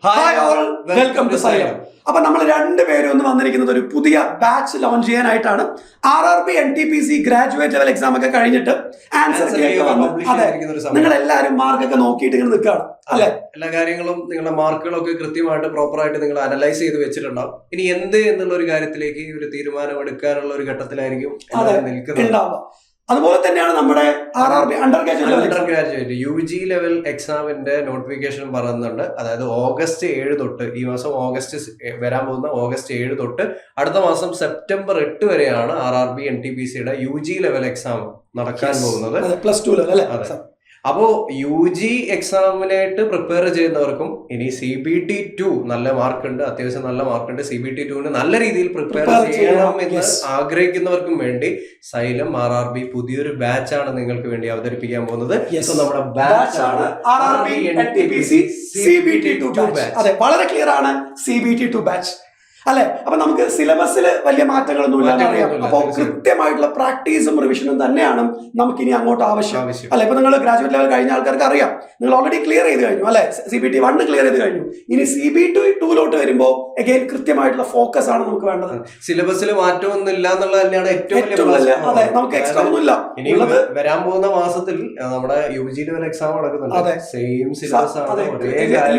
Hi all, welcome to Xylem. അപ്പൊ നമ്മൾ രണ്ടുപേരും ഒന്ന് വന്നിരിക്കുന്നത് ഒരു പുതിയ ബാച്ച് ലോഞ്ച് ചെയ്യാനായിട്ടാണ്. RRB NTPC graduate level exam ഒക്കെ കഴിഞ്ഞിട്ട് ആൻസർ ഒക്കെ വന്നു. അതെ, നിങ്ങൾ എല്ലാവരും മാർക്കൊക്കെ നോക്കിയിട്ട് ഇങ്ങനെ നിൽക്കുകയാണ് അല്ലെ? എല്ലാ കാര്യങ്ങളും നിങ്ങളുടെ മാർക്കുകളൊക്കെ കൃത്യമായിട്ട് പ്രോപ്പറായിട്ട് നിങ്ങൾ അനലൈസ് ചെയ്ത് വെച്ചിട്ടുണ്ടാവും. ഇനി എന്ത് എന്നുള്ള ഒരു കാര്യത്തിലേക്ക് ഒരു തീരുമാനം എടുക്കാനുള്ള ഒരു ഘട്ടത്തിലായിരിക്കും നിൽക്കുന്നത്. അതുപോലെ തന്നെയാണ് നമ്മുടെ RRB under graduate UG level എക്സാമിന്റെ നോട്ടിഫിക്കേഷൻ പറയുന്നുണ്ട്. അതായത് ഓഗസ്റ്റ് 7 തൊട്ട്, ഈ മാസം വരാൻ പോകുന്ന ഓഗസ്റ്റ് 7 തൊട്ട് അടുത്ത മാസം സെപ്റ്റംബർ 8 വരെയാണ് RRB NTPCയുടെ UG ലെവൽ എക്സാം നടക്കാൻ പോകുന്നത്. +2 ലെവൽ അല്ലേ? അതെ. അപ്പോ UG എക്സാമിനായിട്ട് പ്രിപ്പയർ ചെയ്യുന്നവർക്കും ഇനി CBT 2 നല്ല മാർക്കുണ്ട്, അത്യാവശ്യം നല്ല മാർക്കുണ്ട്, CBT 2 നല്ല രീതിയിൽ പ്രിപ്പയർ ചെയ്യണം എന്ന് ആഗ്രഹിക്കുന്നവർക്കും വേണ്ടി സൈലം RRB പുതിയൊരു ബാച്ചാണ് നിങ്ങൾക്ക് വേണ്ടി അവതരിപ്പിക്കാൻ പോകുന്നത്. നമ്മുടെ ബാച്ചാണ് RRB NTPC CBT 2 ബാച്ച്. അതെ, വളരെ ക്ലിയർ ആണ് CBT 2 ബാച്ച് അല്ലെ? അപ്പൊ നമുക്ക് സിലബസിൽ വലിയ മാറ്റങ്ങളൊന്നും ഇല്ലാന്ന് അറിയാം. അപ്പൊ കൃത്യമായിട്ടുള്ള പ്രാക്ടീസും റിവിഷനും തന്നെയാണ് നമുക്ക് ഇനി അങ്ങോട്ട് ആവശ്യം അല്ലെ? ഇപ്പൊ നിങ്ങൾ ഗ്രാജുവേറ്റ് ലെവൽ കഴിഞ്ഞ ആൾക്കാർക്ക് അറിയാം, നിങ്ങൾ ഓൾറെഡി ക്ലിയർ ചെയ്ത് കഴിഞ്ഞു അല്ലെ? CBT 1 ക്ലിയർ ചെയ്ത് കഴിഞ്ഞു. ഇനി CBT 2 വരുമ്പോൾ അഗൈൻ കൃത്യമായിട്ടുള്ള ഫോക്കസ് ആണ് നമുക്ക് വേണ്ടത്. സിലബസിൽ മാറ്റമൊന്നും ഇല്ല എന്നുള്ളത് തന്നെയാണ് ഏറ്റവും വലിയ. അതെ, നമുക്ക് എക്സ്ട്രാ ഒന്നും ഇല്ല. ഇനി വരാൻ പോകുന്ന മാസത്തിൽ നമ്മുടെ UG ലെവൽ എക്സാം നടക്കുന്നുണ്ട്. സെയിം സിലബസ് ആണ്,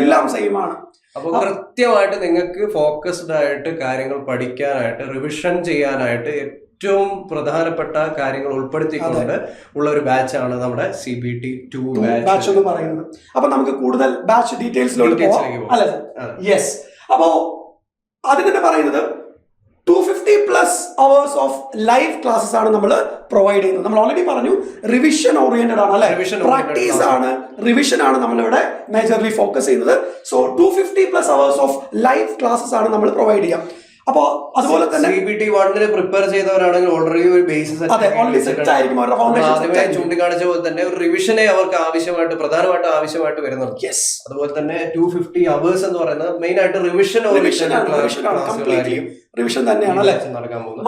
എല്ലാം സെയിം ആണ്. അപ്പൊ കൃത്യമായിട്ട് നിങ്ങൾക്ക് ഫോക്കസ്ഡ് ആയിട്ട് കാര്യങ്ങൾ പഠിക്കാനായിട്ട്, റിവിഷൻ ചെയ്യാനായിട്ട് ഏറ്റവും പ്രധാനപ്പെട്ട കാര്യങ്ങൾ ഉൾപ്പെടുത്തിക്കൊണ്ട് ഉള്ള ഒരു ബാച്ചാണ് നമ്മുടെ CBT 2 ബാച്ച് എന്ന് പറയുന്നത്. അപ്പൊ നമുക്ക് കൂടുതൽ ബാച്ച് ഡീറ്റെയിൽസിലോട്ട് പോകാം അല്ലേ? യെസ്. അപ്പോ അതിന് തന്നെ പറയുന്നത് 250+ അവേഴ്സ് ഓഫ് ലൈവ് ക്ലാസ്സസ് ആണ് നമ്മൾ പ്രൊവൈഡ് ചെയ്യുന്നത്. നമ്മൾ ഓൾറെഡി പറഞ്ഞു റിവിഷൻ ഓറിയന്റഡ് ആണ് അല്ലെ? പ്രാക്ടീസ് ആണ്, റിവിഷൻ ആണ് നമ്മളിവിടെ മേജർലി ഫോക്കസ് ചെയ്യുന്നത്. So 250+ hours of live classes ആണ് നമ്മൾ പ്രൊവൈഡ് ചെയ്യാം. അപ്പൊ അതുപോലെ തന്നെ CBT 1 പ്രിപ്പയർ ചെയ്തവരാണെങ്കിൽ ഓൾറെഡി ഒരു ബേസിസ് ചൂണ്ടിക്കാണിച്ച പോലെ തന്നെ ഒരു റിവിഷനെ അവർക്ക് പ്രധാനമായിട്ട് ആവശ്യമായിട്ട് വരുന്നുണ്ട്. അതുപോലെ തന്നെ 250 അവേഴ്സ് എന്ന് പറയുന്നത് മെയിൻ ആയിട്ട് റിവിഷൻ തന്നെയാണ് അല്ലെ?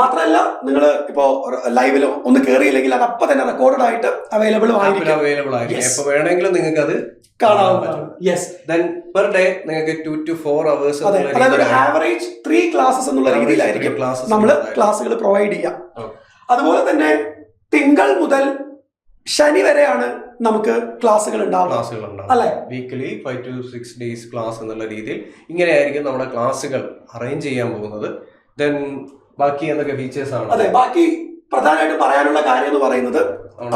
മാത്രമല്ല, നിങ്ങൾ ഇപ്പോ ലൈവിൽ ഒന്ന് കേറിയില്ലെങ്കിൽ അത് അപ്പൊ തന്നെ റെക്കോർഡഡ് ആയിട്ട് അവൈലബിൾ ആയിരിക്കും. എപ്പോ വേണമെങ്കിലും നിങ്ങൾക്ക് അത് കാണാവുന്നതാണ്. പെർ ഡേ നിങ്ങൾക്ക് 2 to 4 അവേഴ്സ്, അതായത് ഒരു ആവറേജ് 3 ക്ലാസ്സസ് എന്നുള്ള രീതിയിലായിരിക്കും നമ്മൾ ക്ലാസ്സുകൾ പ്രൊവൈഡ് ചെയ്യാം. അതുപോലെ തന്നെ തിങ്കൾ മുതൽ ശനി വരെയാണ് നമുക്ക് ക്ലാസ്സുകൾ ഉണ്ടാവുക അല്ലെ? വീക്കിലി 5 to 6 days ക്ലാസ് എന്നുള്ള രീതിയിൽ ഇങ്ങനെയായിരിക്കും നമ്മുടെ ക്ലാസ്സുകൾ അറേഞ്ച് ചെയ്യാൻ പോകുന്നത്. ദെൻ ബാക്കി എന്തൊക്കെ ഫീച്ചേഴ്സ് ആണ്? അതെ, ബാക്കി പ്രധാനമായിട്ട് പറയാനുള്ള കാര്യം എന്ന് പറയുന്നത്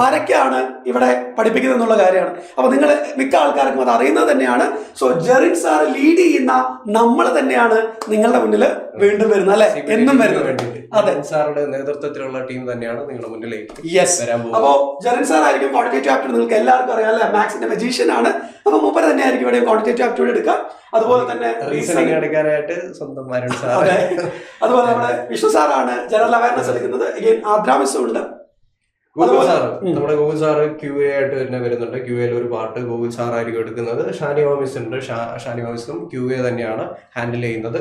ആരൊക്കെയാണ് ഇവിടെ പഠിപ്പിക്കുന്നത് എന്നുള്ള കാര്യമാണ്. അപ്പൊ നിങ്ങൾ മിക്ക ആൾക്കാർക്കും അത് അറിയുന്നത് തന്നെയാണ്. സോ ജെറിൻ സാർ ലീഡ് ചെയ്യുന്ന നമ്മൾ തന്നെയാണ് നിങ്ങളുടെ മുന്നിൽ വീണ്ടും വരുന്നത് അല്ലെ? എന്നും വരുന്നത്. അതെ, സാറുടെ നേതൃത്വത്തിലുള്ള ടീം തന്നെയാണ് നിങ്ങളുടെ മുന്നിലേക്ക്. അപ്പോ ജെറിൻ സാർ ആയിരിക്കും ക്വാണ്ടിറ്റേറ്റീവ് ആപ്റ്റിറ്റ്യൂഡ്. നിങ്ങൾക്ക് എല്ലാവർക്കും അറിയാം അല്ലെ? മാത്സിന്റെ മജീഷ്യൻ ആണ്. അപ്പൊ മൂപ്പർ തന്നെ ആയിരിക്കും ഇവിടെ ക്വാണ്ടിറ്റേറ്റീവ് ആപ്റ്റിറ്റ്യൂഡ് എടുക്കുക. അതുപോലെ തന്നെ റീസണിംഗ് എടുക്കാനായിട്ട് സ്വന്തം അതുപോലെ നമ്മുടെ വിഷ്ണു സാറാണ് ജനറൽ അവയർനെസ് എടുക്കുന്നത്. ആദ്രാമിസും ഉണ്ട്. ഗൂഗിൾ സാർ, നമ്മുടെ ഗൂഗിൾ സാറ് QA ആയിട്ട് തന്നെ വരുന്നുണ്ട്. QAയിൽ ഒരു പാർട്ട് ഗൂഗിൾ സാർ ആയിരിക്കും എടുക്കുന്നത്. ഷാനിമ മിസ് ഉണ്ട്. ഷാനിമ മിസ്സും QA തന്നെയാണ് ഹാൻഡിൽ ചെയ്യുന്നത്.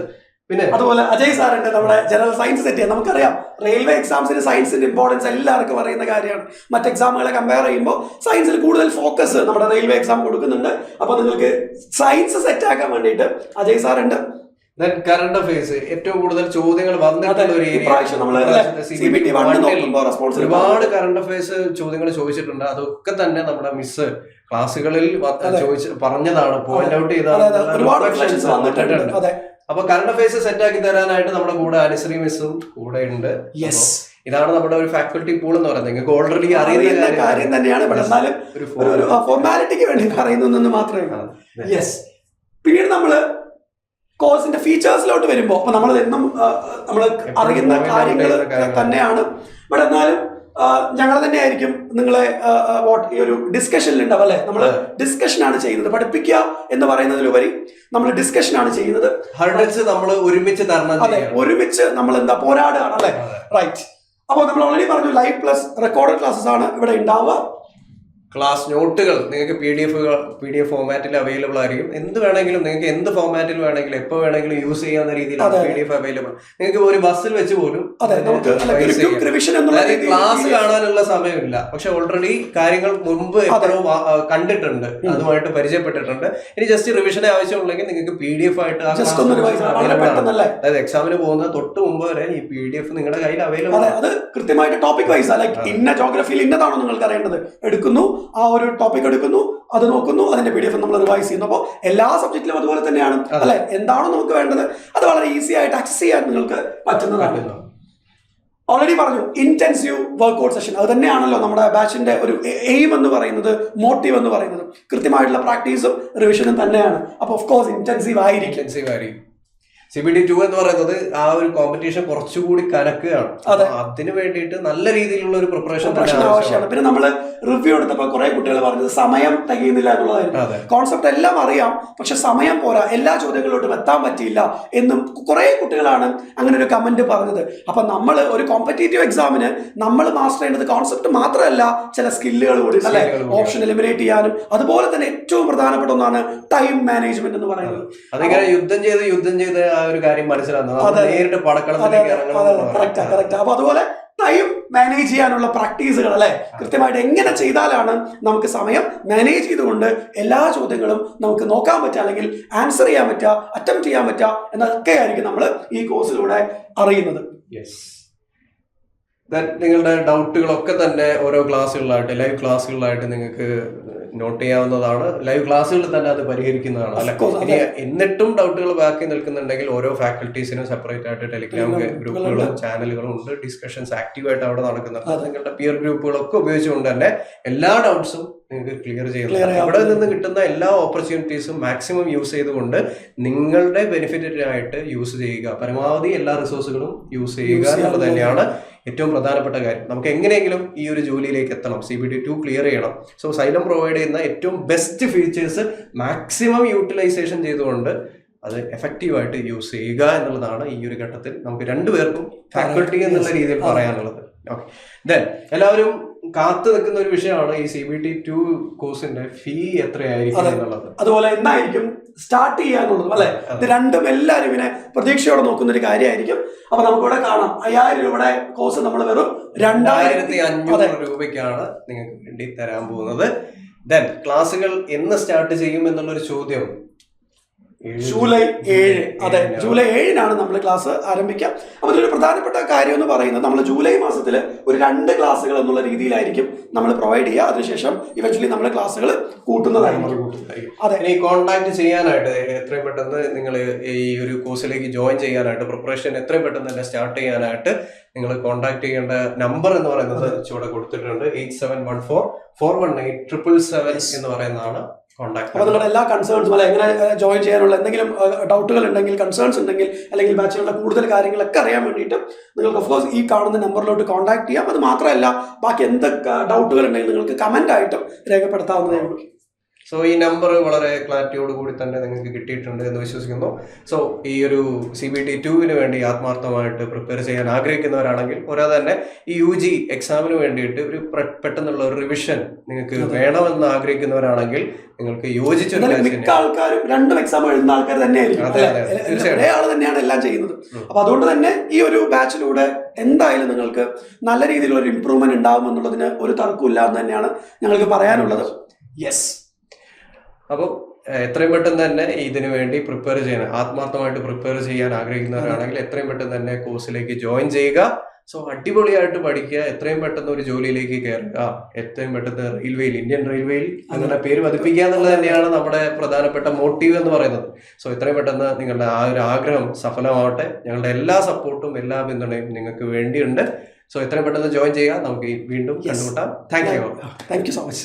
പിന്നെ അതുപോലെ അജയ് സാറുണ്ട്, നമ്മുടെ ജനറൽ സയൻസ് സെറ്റ് ചെയ്യാൻ. നമുക്കറിയാം റെയിൽവേ എക്സാംസിന് സയൻസിന്റെ ഇമ്പോർട്ടൻസ് എല്ലാവർക്കും അറിയുന്ന കാര്യമാണ്. മറ്റ് എക്സാമുകളെ കമ്പയർ ചെയ്യുമ്പോൾ സയൻസിൽ കൂടുതൽ ഫോക്കസ് നമ്മുടെ റെയിൽവേ എക്സാം കൊടുക്കുന്നുണ്ട്. അപ്പൊ നിങ്ങൾക്ക് സയൻസ് സെറ്റ് ആക്കാൻ വേണ്ടിയിട്ട് അജയ് സാറുണ്ട്. കറണ്ട് അഫയേഴ്സ് ഏറ്റവും കൂടുതൽ ചോദ്യങ്ങൾ വന്നിട്ടുള്ള ഒരു ഏരിയ. ഒരുപാട് കറണ്ട് അഫയേഴ്സ് ചോദ്യങ്ങൾ ചോദിച്ചിട്ടുണ്ട്. അതൊക്കെ തന്നെ നമ്മുടെ മിസ് ക്ലാസ്സുകളിൽ പറഞ്ഞതാണ്, പോയിന്റ് ഔട്ട് ചെയ്താണ്. അപ്പൊ കറണ്ട് അഫയേഴ്സ് സെറ്റ് ആക്കി തരാനായിട്ട് നമ്മുടെ കൂടെ അനുശ്രീ മിസ്സും കൂടെ ഉണ്ട്. ഇതാണ് നമ്മുടെ ഒരു ഫാക്കൽറ്റി പൂൾ എന്ന് പറയുന്നത്. നിങ്ങൾക്ക് ഓൾറെഡി അറിയുന്ന കാര്യം തന്നെയാണ്, എന്നാലും ഒരു ഫോർമാലിറ്റിക്ക് വേണ്ടി പറയുന്നു മാത്രമേ. പിന്നീട് നമ്മള് കോഴ്സിന്റെ ഫീച്ചേഴ്സിലോട്ട് വരുമ്പോൾ അപ്പൊ നമ്മൾ എന്നും നമ്മൾ അറിയുന്ന കാര്യങ്ങൾ തന്നെയാണ്. ബട്ട് എന്നാലും ഞങ്ങൾ തന്നെ ആയിരിക്കും നിങ്ങളെ ഈ ഒരു ഡിസ്കഷനിൽ ഉണ്ടാവും അല്ലെ? നമ്മൾ ഡിസ്കഷനാണ് ചെയ്യുന്നത്. പഠിപ്പിക്കുക എന്ന് പറയുന്നതിലുപരി നമ്മൾ ഡിസ്കഷനാണ് ചെയ്യുന്നത്. നമ്മൾ ഒരുമിച്ച് നമ്മൾ എന്താ പോരാടുകയാണ് അല്ലെ? റൈറ്റ്. അപ്പോൾ നമ്മൾ ഓൾറെഡി പറഞ്ഞു ലൈവ് പ്ലസ് റെക്കോർഡഡ് ക്ലാസ്സസ് ആണ് ഇവിടെ ഉണ്ടാവുക. ക്ലാസ് നോട്ടുകൾ നിങ്ങൾക്ക് PDF ഫോമാറ്റിൽ അവൈലബിൾ ആയിരിക്കും. എന്ത് വേണമെങ്കിലും നിങ്ങൾക്ക് എന്ത് ഫോമാറ്റിൽ വേണമെങ്കിലും എപ്പോൾ വേണമെങ്കിലും യൂസ് ചെയ്യാവുന്ന രീതിയിലാണ് PDF അവൈലബിൾ. നിങ്ങൾക്ക് ഒരു ബസ്സിൽ വെച്ച് പോലും ക്ലാസ് കാണാനുള്ള സമയമില്ല, പക്ഷെ ഓൾറെഡി കാര്യങ്ങൾ മുമ്പ് എപ്പോഴും കണ്ടിട്ടുണ്ട്, അതുമായിട്ട് പരിചയപ്പെട്ടിട്ടുണ്ട്. ഇനി ജസ്റ്റ് റിവിഷനെ ആവശ്യമുണ്ടെങ്കിൽ നിങ്ങൾക്ക് PDF ആയിട്ട് അതായത് എക്സാമിന് പോകുന്ന തൊട്ട് മുമ്പ് വരെ ഈ PDF നിങ്ങളുടെ കയ്യിൽ അവൈലബിൾ. അത് കൃത്യമായിട്ട് ടോപ്പിക് വൈസ് ഇന്ന ജോഗ്രഫിയിൽ ഇന്നതാണോ നിങ്ങൾക്ക് അറിയേണ്ടത്, എടുക്കുന്നു ആ ഒരു ടോപ്പിക് എടുക്കുന്നു, അത് നോക്കുന്നു, അതിന്റെ PDF നമ്മൾ റിവൈസ് ചെയ്യുന്നു. അപ്പോൾ എല്ലാ സബ്ജക്റ്റിലും അതുപോലെ തന്നെയാണ് അല്ലെ. എന്താണോ നമുക്ക് വേണ്ടത് അത് വളരെ ഈസി ആയിട്ട് ആക്സസ് ചെയ്യാൻ നിങ്ങൾക്ക് പറ്റുന്നതാണ്. ഓൾറെഡി പറഞ്ഞു ഇന്റൻസീവ് വർക്ക്ഔട്ട് സെഷൻ, അത് തന്നെയാണല്ലോ നമ്മുടെ ബാച്ചിന്റെ ഒരു എയിം എന്ന് പറയുന്നത്, മോട്ടീവ് എന്ന് പറയുന്നത്. കൃത്യമായിട്ടുള്ള പ്രാക്ടീസും റിവിഷനും തന്നെയാണ്. അപ്പോൾ ഓഫ് കോഴ്സ് ഇന്റൻസീവ് ആയിരിക്കും. CBT2 എന്ന് പറയുന്നത് ആ ഒരു കോമ്പറ്റീഷൻ കുറച്ചുകൂടി കനക്കുകയാണ്. അതിന് വേണ്ടിയിട്ട് നല്ല രീതിയിലുള്ള ഒരു പ്രിപ്പറേഷൻ ആവശ്യമാണ്. പിന്നെ നമ്മൾ റിവ്യൂ എടുത്തപ്പോൾ കുറെ കുട്ടികൾ പറഞ്ഞത് സമയം തികയുന്നില്ല എന്നുള്ളതായിരുന്നു. കോൺസെപ്റ്റ് എല്ലാം അറിയാം, പക്ഷെ സമയം പോരാ, എല്ലാ ചോദ്യങ്ങളിലോട്ടും എത്താൻ പറ്റിയില്ല എന്നും കുറെ കുട്ടികളാണ് അങ്ങനെ ഒരു കമന്റ് പറഞ്ഞത്. അപ്പൊ നമ്മൾ ഒരു കോമ്പറ്റേറ്റീവ് എക്സാമിന് നമ്മൾ മാസ്റ്റർ ചെയ്യേണ്ടത് കോൺസെപ്റ്റ് മാത്രമല്ല, ചില സ്കില്ലുകൾ കൂടി അല്ലെ, ഓപ്ഷൻ എലിമിനേറ്റ് ചെയ്യാനും. അതുപോലെ തന്നെ ഏറ്റവും പ്രധാനപ്പെട്ട ഒന്നാണ് ടൈം മാനേജ്മെന്റ് എന്ന് പറയുന്നത്. അതിങ്ങനെ യുദ്ധം ചെയ്ത് ഒരു കാര്യം മനസ്സിലാകുന്നത് നേരിട്ട് പടക്കളത്തിലേക്ക് ഇറങ്ങണം. അപ്പൊ അതുപോലെ ടൈം മാനേജ് ചെയ്യാനുള്ള പ്രാക്ടീസുകൾ അല്ലെ, കൃത്യമായിട്ട് എങ്ങനെ ചെയ്താലാണ് നമുക്ക് സമയം മാനേജ് ചെയ്തുകൊണ്ട് എല്ലാ ചോദ്യങ്ങളും നമുക്ക് നോക്കാൻ പറ്റുക, അല്ലെങ്കിൽ ആൻസർ ചെയ്യാൻ പറ്റുക, അറ്റംപ്റ്റ് ചെയ്യാൻ പറ്റുക എന്നൊക്കെ ആയിരിക്കും നമ്മൾ ഈ കോഴ്സിലൂടെ അറിയുന്നത്. നിങ്ങളുടെ ഡൗട്ടുകളൊക്കെ തന്നെ ഓരോ ക്ലാസ്സുകളായിട്ട്, ലൈവ് ക്ലാസ്സുകളായിട്ട് നിങ്ങൾക്ക് നോട്ട് ചെയ്യാവുന്നതാണ്. ലൈവ് ക്ലാസ്സുകളിൽ തന്നെ അത് പരിഹരിക്കുന്നതാണ് അല്ലെ. ഇനി എന്നിട്ടും ഡൗട്ടുകൾ ബാക്കി നിൽക്കുന്നുണ്ടെങ്കിൽ ഓരോ ഫാക്കൽറ്റീസിനും സെപ്പറേറ്റ് ആയിട്ട് ടെലിഗ്രാം ഗ്രൂപ്പുകളും ചാനലുകളും ഉണ്ട്. ഡിസ്കഷൻസ് ആക്റ്റീവായിട്ട് അവിടെ നടക്കുന്നുണ്ട്. നിങ്ങളുടെ പിയർ ഗ്രൂപ്പുകളൊക്കെ ഉപയോഗിച്ചുകൊണ്ട് തന്നെ എല്ലാ ഡൗട്ട്സും നിങ്ങൾക്ക് ക്ലിയർ ചെയ്യുന്നത്. ഇവിടെ നിന്ന് കിട്ടുന്ന എല്ലാ ഓപ്പർച്യൂണിറ്റീസും മാക്സിമം യൂസ് ചെയ്തുകൊണ്ട് നിങ്ങളുടെ ബെനിഫിറ്റിനായിട്ട് യൂസ് ചെയ്യുക. പരമാവധി എല്ലാ റിസോഴ്സുകളും യൂസ് ചെയ്യുക എന്നുള്ളത് തന്നെയാണ് ഏറ്റവും പ്രധാനപ്പെട്ട കാര്യം. നമുക്ക് എങ്ങനെയെങ്കിലും ഈ ഒരു ജോലിയിലേക്ക് എത്തണം, CBT2 ക്ലിയർ ചെയ്യണം. സോ സൈലം പ്രൊവൈഡ് ചെയ്യുന്ന ഏറ്റവും ബെസ്റ്റ് ഫീച്ചേഴ്സ് മാക്സിമം യൂട്ടിലൈസേഷൻ ചെയ്തുകൊണ്ട് അത് എഫക്റ്റീവായിട്ട് യൂസ് ചെയ്യുക എന്നുള്ളതാണ് ഈ ഒരു ഘട്ടത്തിൽ നമുക്ക് രണ്ടുപേർക്കും ഫാക്കൽറ്റി എന്നുള്ള രീതിയിൽ പറയാനുള്ളത്. ഓക്കെ, ദെൻ എല്ലാവരും കാത്തു നിൽക്കുന്ന ഒരു വിഷയമാണ് ഈ CBT2 കോഴ്സിന്റെ ഫീ എത്രയായിരിക്കും എന്നുള്ളത്. അതുപോലെ എന്തായിരിക്കും സ്റ്റാർട്ട് ചെയ്യാന്നുള്ളത് അല്ലെ. ഇത് രണ്ടും എല്ലാവരും ഇങ്ങനെ പ്രതീക്ഷയോടെ നോക്കുന്ന ഒരു കാര്യമായിരിക്കും. അപ്പൊ നമുക്കിവിടെ കാണാം 5000 രൂപയുടെ കോഴ്സ് നമ്മൾ വെറും 2500 രൂപയ്ക്കാണ് നിങ്ങൾക്ക് വേണ്ടി തരാൻ പോകുന്നത്. ദെൻ ക്ലാസ്സുകൾ എന്ന് സ്റ്റാർട്ട് ചെയ്യും എന്നുള്ളൊരു ചോദ്യം ജൂലൈ 7. അതെ, ജൂലൈ 7-നാണ് നമ്മൾ ക്ലാസ് ആരംഭിക്കാം. അപ്പോൾ ഇതിലൊരു പ്രധാനപ്പെട്ട കാര്യം എന്ന് പറയുന്നത് നമ്മൾ ജൂലൈ മാസത്തിൽ ഒരു 2 ക്ലാസ്സുകൾ എന്നുള്ള രീതിയിലായിരിക്കും നമ്മൾ പ്രൊവൈഡ് ചെയ്യുക. അതിനുശേഷം ഇവൻച്വലി നമ്മൾ ക്ലാസ്സുകൾ കൂട്ടുന്നതായിരിക്കും. അതെ, ഇനി കോൺടാക്ട് ചെയ്യാനായിട്ട് എത്രയും പെട്ടെന്ന് നിങ്ങൾ ഈ ഒരു കോഴ്സിലേക്ക് ജോയിൻ ചെയ്യാനായിട്ട്, പ്രിപ്പറേഷൻ എത്രയും പെട്ടെന്ന് തന്നെ സ്റ്റാർട്ട് ചെയ്യാനായിട്ട് നിങ്ങൾ കോൺടാക്ട് ചെയ്യേണ്ട നമ്പർ എന്ന് പറയുന്നത് ചുവടെ കൊടുത്തിട്ടുണ്ട്. 8714418777 എന്ന് പറയുന്നതാണ് കോൺടാക്ട്. അപ്പോൾ നിങ്ങളുടെ എല്ലാ കൺസേൺസും അല്ലെ, എങ്ങനെ ജോയിൻ ചെയ്യാനുള്ള എന്തെങ്കിലും ഡൗട്ടുകൾ ഉണ്ടെങ്കിൽ, കൺസേൺസ് ഉണ്ടെങ്കിൽ, അല്ലെങ്കിൽ ബാച്ചിലുള്ള കൂടുതൽ കാര്യങ്ങളൊക്കെ അറിയാൻ വേണ്ടിയിട്ട് നിങ്ങൾക്ക് ഓഫ് കോഴ്സ് ഈ കാണുന്ന നമ്പറിലോട്ട് കോൺടാക്ട് ചെയ്യാം. അത് മാത്രമല്ല, ബാക്കി എന്ത് ഡൗട്ടുകൾ ഉണ്ടെങ്കിൽ നിങ്ങൾക്ക് കമന്റ് ആയിട്ടും രേഖപ്പെടുത്താവുന്നതേ ഉള്ളൂ. സോ ഈ നമ്പർ വളരെ ക്ലാരിറ്റിയോട് കൂടി തന്നെ നിങ്ങൾക്ക് കിട്ടിയിട്ടുണ്ട് എന്ന് വിശ്വസിക്കുന്നു. സോ ഈ ഒരു CBT2-ന് വേണ്ടി ആത്മാർത്ഥമായിട്ട് പ്രിപ്പയർ ചെയ്യാൻ ആഗ്രഹിക്കുന്നവരാണെങ്കിൽ, പോരാതെ തന്നെ ഈ UG എക്സാമിന് വേണ്ടിയിട്ട് ഒരു പെട്ടെന്നുള്ള ഒരു റിവിഷൻ നിങ്ങൾക്ക് വേണമെന്ന് ആഗ്രഹിക്കുന്നവരാണെങ്കിൽ നിങ്ങൾക്ക് യോജിച്ച മിക്ക ആൾക്കാരും 2 എക്സാം എഴുതുന്ന ആൾക്കാർ തന്നെയായിരിക്കും. ഒരേ ആൾ തന്നെയാണ് എല്ലാം ചെയ്യുന്നത്. അപ്പൊ അതുകൊണ്ട് തന്നെ ഈ ഒരു ബാച്ചിലൂടെ എന്തായാലും നിങ്ങൾക്ക് നല്ല രീതിയിലുള്ള ഒരു ഇംപ്രൂവ്മെന്റ് ഉണ്ടാവും എന്നുള്ളതിന് ഒരു തർക്കമില്ല എന്ന് തന്നെയാണ് ഞങ്ങൾക്ക് പറയാനുള്ളത്. യെസ്, അപ്പം എത്രയും പെട്ടെന്ന് തന്നെ ഇതിനു വേണ്ടി പ്രിപ്പയർ ചെയ്യണം. ആത്മാർത്ഥമായിട്ട് പ്രിപ്പയർ ചെയ്യാൻ ആഗ്രഹിക്കുന്നവരാണെങ്കിൽ എത്രയും പെട്ടെന്ന് തന്നെ കോഴ്സിലേക്ക് ജോയിൻ ചെയ്യുക. സോ അടിപൊളിയായിട്ട് പഠിക്കുക, എത്രയും പെട്ടെന്ന് ഒരു ജോലിയിലേക്ക് കയറുക, എത്രയും പെട്ടെന്ന് റെയിൽവേയിൽ, ഇന്ത്യൻ റെയിൽവേയിൽ നിങ്ങളുടെ പേര് പതിപ്പിക്കുക എന്നുള്ളത് തന്നെയാണ് നമ്മുടെ പ്രധാനപ്പെട്ട മോട്ടീവ് എന്ന് പറയുന്നത്. സോ എത്രയും പെട്ടെന്ന് നിങ്ങളുടെ ആ ഒരു ആഗ്രഹം സഫലമാവട്ടെ. ഞങ്ങളുടെ എല്ലാ സപ്പോർട്ടും എല്ലാ പിന്തുണയും നിങ്ങൾക്ക് വേണ്ടിയുണ്ട്. സോ എത്രയും പെട്ടെന്ന് ജോയിൻ ചെയ്യുക. നമുക്ക് വീണ്ടും കണ്ടുമുട്ടാം. Thank you so much.